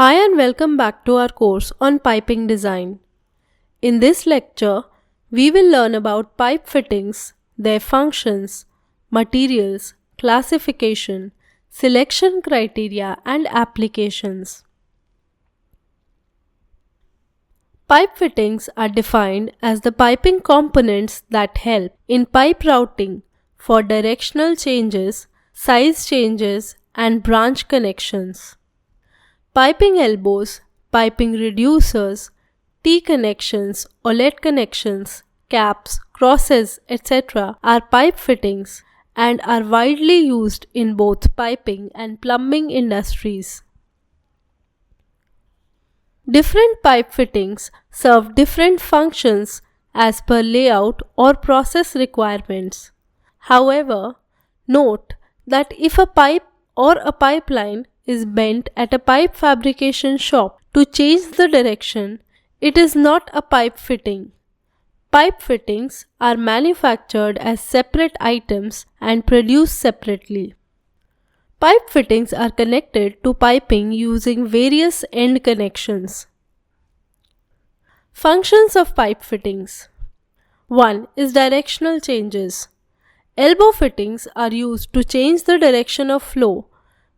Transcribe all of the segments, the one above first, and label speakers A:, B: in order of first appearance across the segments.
A: Hi and welcome back to our course on piping design. In this lecture, we will learn about pipe fittings, their functions, materials, classification, selection criteria and applications. Pipe fittings are defined as the piping components that help in pipe routing for directional changes, size changes and branch connections. Piping elbows, piping reducers, T-connections, OLED connections, caps, crosses, etc. are pipe fittings and are widely used in both piping and plumbing industries. Different pipe fittings serve different functions as per layout or process requirements. However, note that if a pipe or a pipeline is bent at a pipe fabrication shop to change the direction, it is not a pipe fitting. Pipe fittings are manufactured as separate items and produced separately. Pipe fittings are connected to piping using various end connections. Functions of pipe fittings. 1 is directional changes. Elbow fittings are used to change the direction of flow,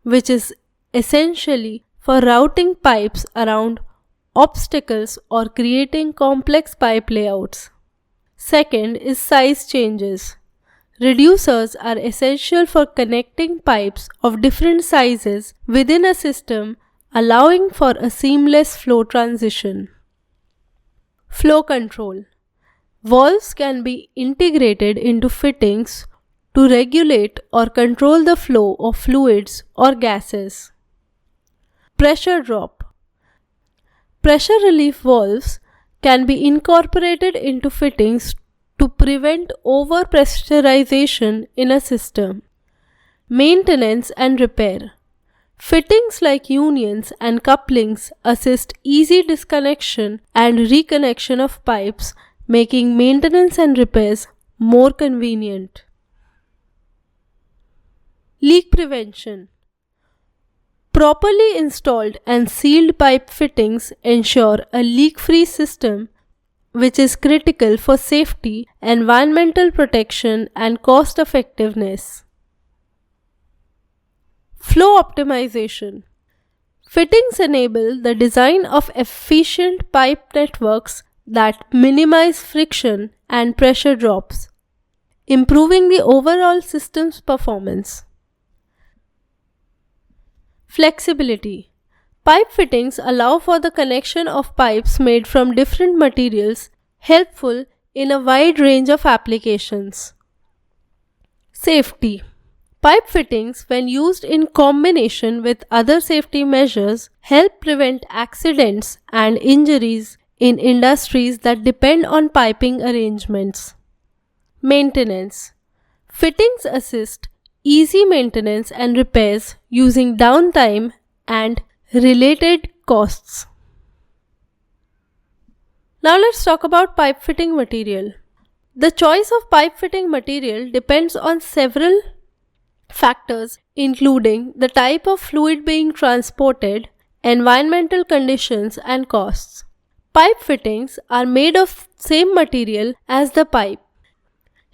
A: which is essentially for routing pipes around obstacles or creating complex pipe layouts. Second is size changes. Reducers are essential for connecting pipes of different sizes within a system, allowing for a seamless flow transition. Flow control. Valves can be integrated into fittings to regulate or control the flow of fluids or gases. Pressure drop. Pressure relief valves can be incorporated into fittings to prevent overpressurization in a system. Maintenance and repair. Fittings like unions and couplings assist easy disconnection and reconnection of pipes, making maintenance and repairs more convenient. Leak prevention. Properly installed and sealed pipe fittings ensure a leak-free system, which is critical for safety, environmental protection, and cost effectiveness. Flow optimization. Fittings enable the design of efficient pipe networks that minimize friction and pressure drops, improving the overall system's performance. Flexibility. Pipe fittings allow for the connection of pipes made from different materials, helpful in a wide range of applications. Safety. Pipe fittings, when used in combination with other safety measures, help prevent accidents and injuries in industries that depend on piping arrangements. Maintenance. Fittings assist easy maintenance and repairs using downtime and related costs. Now let's talk about pipe fitting material. The choice of pipe fitting material depends on several factors, including the type of fluid being transported, environmental conditions and costs. Pipe fittings are made of same material as the pipe.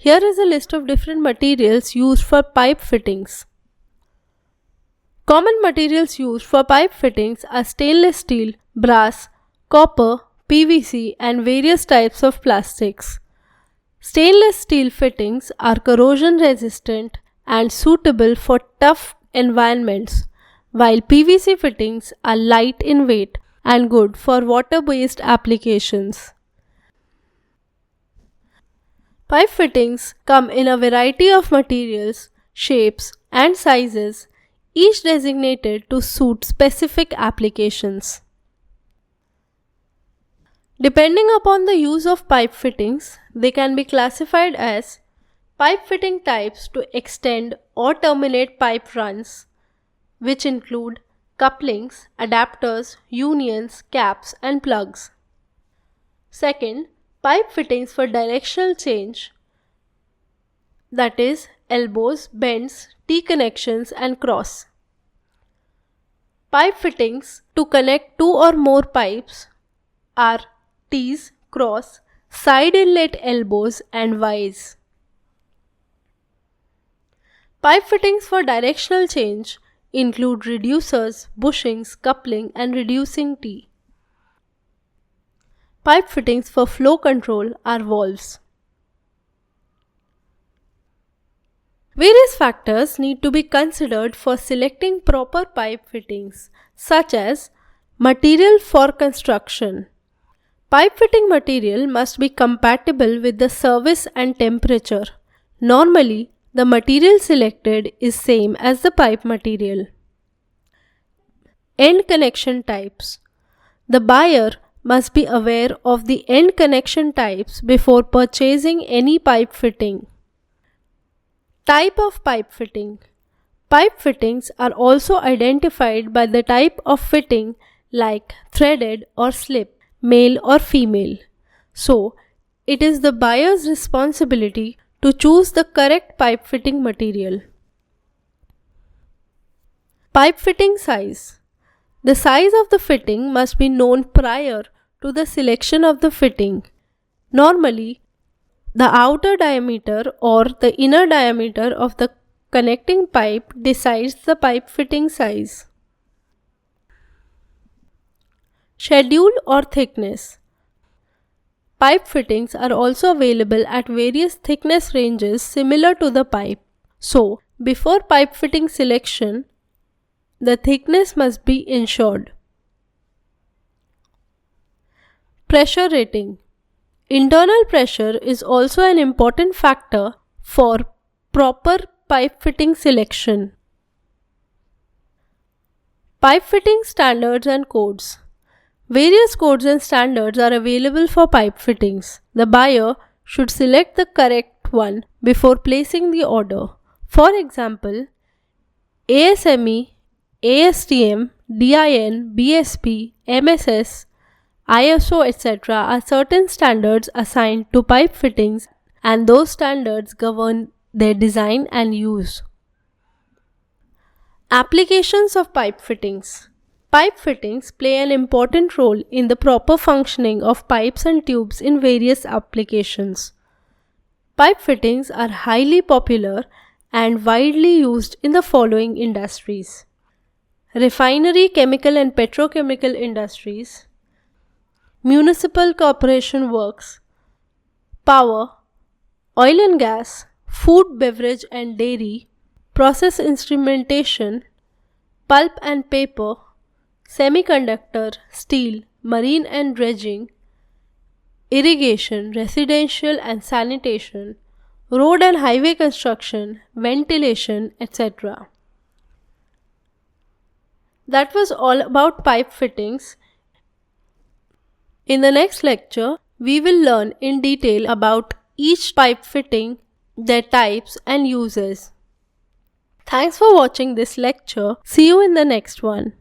A: Here is a list of different materials used for pipe fittings. Common materials used for pipe fittings are stainless steel, brass, copper, PVC and various types of plastics. Stainless steel fittings are corrosion resistant and suitable for tough environments, while PVC fittings are light in weight and good for water-based applications. Pipe fittings come in a variety of materials, shapes, and sizes, each designated to suit specific applications. Depending upon the use of pipe fittings, they can be classified as pipe fitting types to extend or terminate pipe runs, which include couplings, adapters, unions, caps, and plugs. Second, pipe fittings for directional change, that is, elbows, bends, T-connections, and cross. Pipe fittings to connect two or more pipes are T's, cross, side inlet elbows and Y's. Pipe fittings for directional change include reducers, bushings, coupling and reducing T. Pipe fittings for flow control are valves. Various factors need to be considered for selecting proper pipe fittings, such as material for construction. Pipe fitting material must be compatible with the service and temperature. Normally, the material selected is same as the pipe material. End connection types. The buyer must be aware of the end connection types before purchasing any pipe fitting. Type of pipe fitting. Pipe fittings are also identified by the type of fitting like threaded or slip, male or female. So, it is the buyer's responsibility to choose the correct pipe fitting material. Pipe fitting size. The size of the fitting must be known prior to the selection of the fitting. Normally, the outer diameter or the inner diameter of the connecting pipe decides the pipe fitting size. Schedule or thickness. Pipe fittings are also available at various thickness ranges similar to the pipe. So, before pipe fitting selection, the thickness must be ensured. Pressure rating. Internal pressure is also an important factor for proper pipe fitting selection. Pipe fitting standards and codes. Various codes and standards are available for pipe fittings. The buyer should select the correct one before placing the order. For example, ASME, ASTM, DIN, BSP, MSS, ISO, etc. are certain standards assigned to pipe fittings, and those standards govern their design and use. Applications of pipe fittings. Pipe fittings play an important role in the proper functioning of pipes and tubes in various applications. Pipe fittings are highly popular and widely used in the following industries: refinery, chemical and petrochemical industries, municipal corporation works, power, oil and gas, food, beverage and dairy, process instrumentation, pulp and paper, semiconductor, steel, marine and dredging, irrigation, residential and sanitation, road and highway construction, ventilation, etc. That was all about pipe fittings. In the next lecture, we will learn in detail about each pipe fitting, their types and uses. Thanks for watching this lecture. See you in the next one.